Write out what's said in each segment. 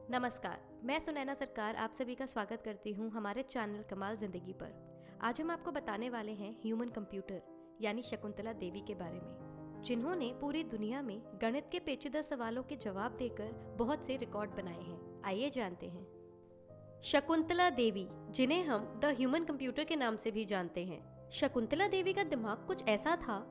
नमस्कार, मैं सुनैना सरकार आप सभी का स्वागत करती हूँ हमारे चैनल कमाल जिंदगी पर। आज हम आपको बताने वाले हैं ह्यूमन कंप्यूटर यानी शकुंतला देवी के बारे में, जिन्होंने पूरी दुनिया में गणित के पेचीदा सवालों के जवाब देकर बहुत से रिकॉर्ड बनाए हैं। आइए जानते हैं शकुंतला देवी, जिन्हें हम द ह्यूमन कंप्यूटर के नाम से भी जानते हैं। शकुंतला देवी का दिमाग कुछ ऐसा था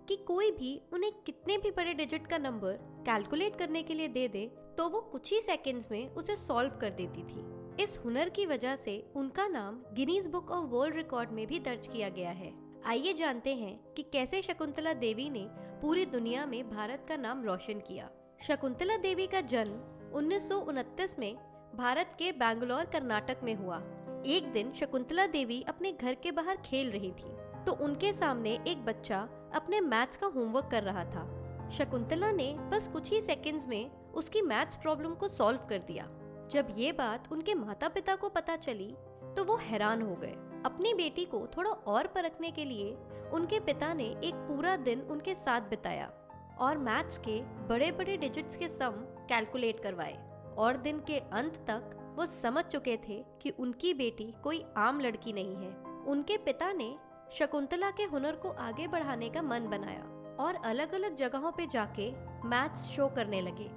कि कोई भी उन्हें कितने भी बड़े डिजिट का नंबर कैलकुलेट करने के लिए दे दे तो वो कुछ ही सेकंड्स में उसे सॉल्व कर देती थी। इस हुनर की वजह से उनका नाम Guinness book of world record में भी दर्ज किया गया है। आइए जानते हैं कि कैसे शकुंतला देवी ने पूरी दुनिया में भारत का नाम रोशन किया। शकुंतला देवी का जन्म 1929 में भारत के बैंगलोर कर्नाटक में हुआ। एक दिन शकुंतला देवी अपने घर के बाहर खेल रही थी तो उनके सामने एक बच्चा अपने मैथ्स का होमवर्क कर रहा था। शकुंतला ने बस कुछ ही सेकंड्स में उसकी मैथ्स प्रॉब्लम को सॉल्व कर दिया। जब ये बात उनके माता पिता को पता चली तो वो हैरान हो गए। अपनी बेटी को थोड़ा और परखने के लिए उनके पिता ने एक पूरा दिन उनके साथ बिताया और मैथ्स के बड़े बड़े डिजिट्स के सम कैलकुलेट करवाए। और दिन के अंत तक वो समझ चुके थे कि उनकी बेटी कोई आम लड़की नहीं है। उनके पिता ने शकुंतला के हुनर को आगे बढ़ाने का मन बनाया और अलग अलग जगहों पे जाके मैथ्स शो करने लगे,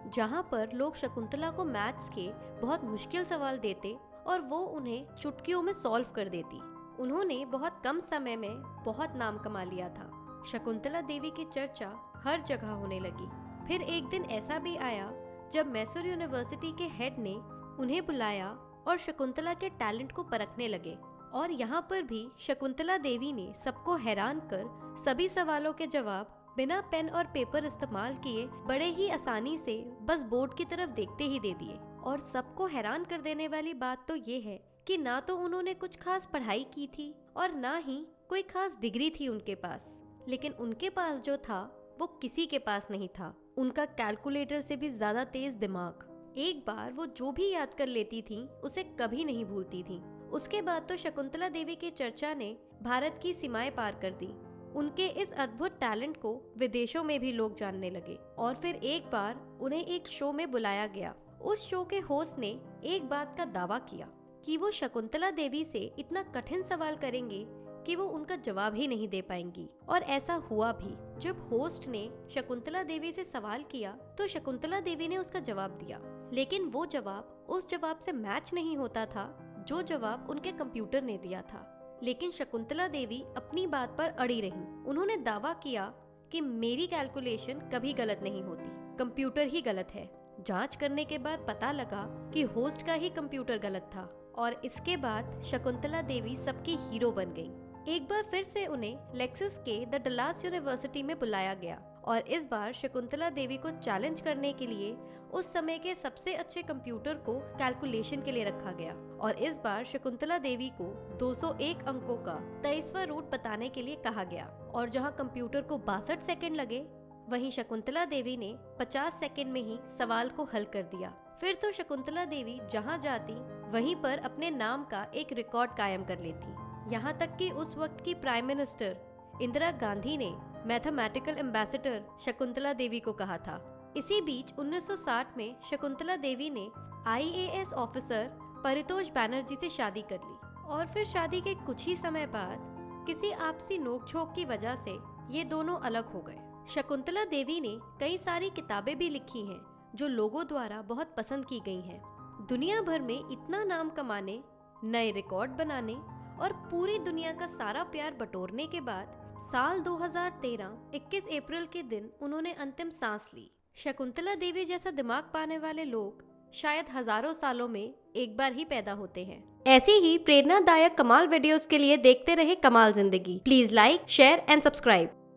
जहाँ पर लोग शकुंतला को मैथ्स के बहुत मुश्किल सवाल देते और वो उन्हें चुटकियों में सॉल्व कर देती। उन्होंने बहुत कम समय में बहुत नाम कमा लिया था। शकुंतला देवी की चर्चा हर जगह होने लगी। फिर एक दिन ऐसा भी आया जब मैसूर यूनिवर्सिटी के हेड ने उन्हें बुलाया और शकुंतला के टैलेंट को परखने लगे। और यहाँ पर भी शकुंतला देवी ने सबको हैरान कर सभी सवालों के जवाब बिना पेन और पेपर इस्तेमाल किए बड़े ही आसानी से बस बोर्ड की तरफ देखते ही दे दिए। और सबको हैरान कर देने वाली बात तो ये है कि ना तो उन्होंने कुछ खास पढ़ाई की थी और ना ही कोई खास डिग्री थी उनके पास, लेकिन उनके पास जो था वो किसी के पास नहीं था। उनका कैलकुलेटर से भी ज्यादा तेज दिमाग। एक बार वो जो भी याद कर लेती थी उसे कभी नहीं भूलती थी। उसके बाद तो शकुंतला देवी की चर्चा ने भारत की सीमाएं पार कर दी। उनके इस अद्भुत टैलेंट को विदेशों में भी लोग जानने लगे और फिर एक बार उन्हें एक शो में बुलाया गया। उस शो के होस्ट ने एक बात का दावा किया कि वो शकुंतला देवी से इतना कठिन सवाल करेंगे कि वो उनका जवाब ही नहीं दे पाएंगी। और ऐसा हुआ भी। जब होस्ट ने शकुंतला देवी से सवाल किया तो शकुंतला देवी ने उसका जवाब दिया, लेकिन वो जवाब उस जवाब से मैच नहीं होता था जो जवाब उनके कंप्यूटर ने दिया था। लेकिन शकुंतला देवी अपनी बात पर अड़ी रही। उन्होंने दावा किया कि मेरी कैलकुलेशन कभी गलत नहीं होती, कंप्यूटर ही गलत है। जांच करने के बाद पता लगा कि होस्ट का ही कंप्यूटर गलत था और इसके बाद शकुंतला देवी सबकी हीरो बन गई। एक बार फिर से उन्हें लेक्सिस के द डलास यूनिवर्सिटी में बुलाया गया और इस बार शकुंतला देवी को चैलेंज करने के लिए उस समय के सबसे अच्छे कंप्यूटर को कैलकुलेशन के लिए रखा गया। और इस बार शकुंतला देवी को 201 अंकों का 23वां रूट बताने के लिए कहा गया। और जहां कंप्यूटर को 62 सेकंड लगे, वहीं शकुंतला देवी ने 50 सेकंड में ही सवाल को हल कर दिया। फिर तो शकुंतला देवी जहां जाती वहीं पर अपने नाम का एक रिकॉर्ड कायम कर लेती। यहाँ तक कि उस वक्त की प्राइम मिनिस्टर इंदिरा गांधी ने मैथमेटिकल एम्बेसडर शकुंतला देवी को कहा था। इसी बीच 1960 में शकुंतला देवी ने IAS ऑफिसर परितोष बैनर्जी से शादी कर ली। और फिर शादी के कुछ ही समय बाद किसी आपसी नोकझोंक की वजह से ये दोनों अलग हो गए। शकुंतला देवी ने कई सारी किताबें भी लिखी हैं जो लोगों द्वारा बहुत पसंद की गई हैं। दुनिया भर में इतना नाम कमाने, नए रिकॉर्ड बनाने और पूरी दुनिया का सारा प्यार बटोरने के बाद साल 2013 21 अप्रैल के दिन उन्होंने अंतिम सांस ली। शकुंतला देवी जैसा दिमाग पाने वाले लोग शायद हजारों सालों में एक बार ही पैदा होते हैं। ऐसी ही प्रेरणादायक कमाल वीडियोस के लिए देखते रहे कमाल जिंदगी। Please like, share and subscribe.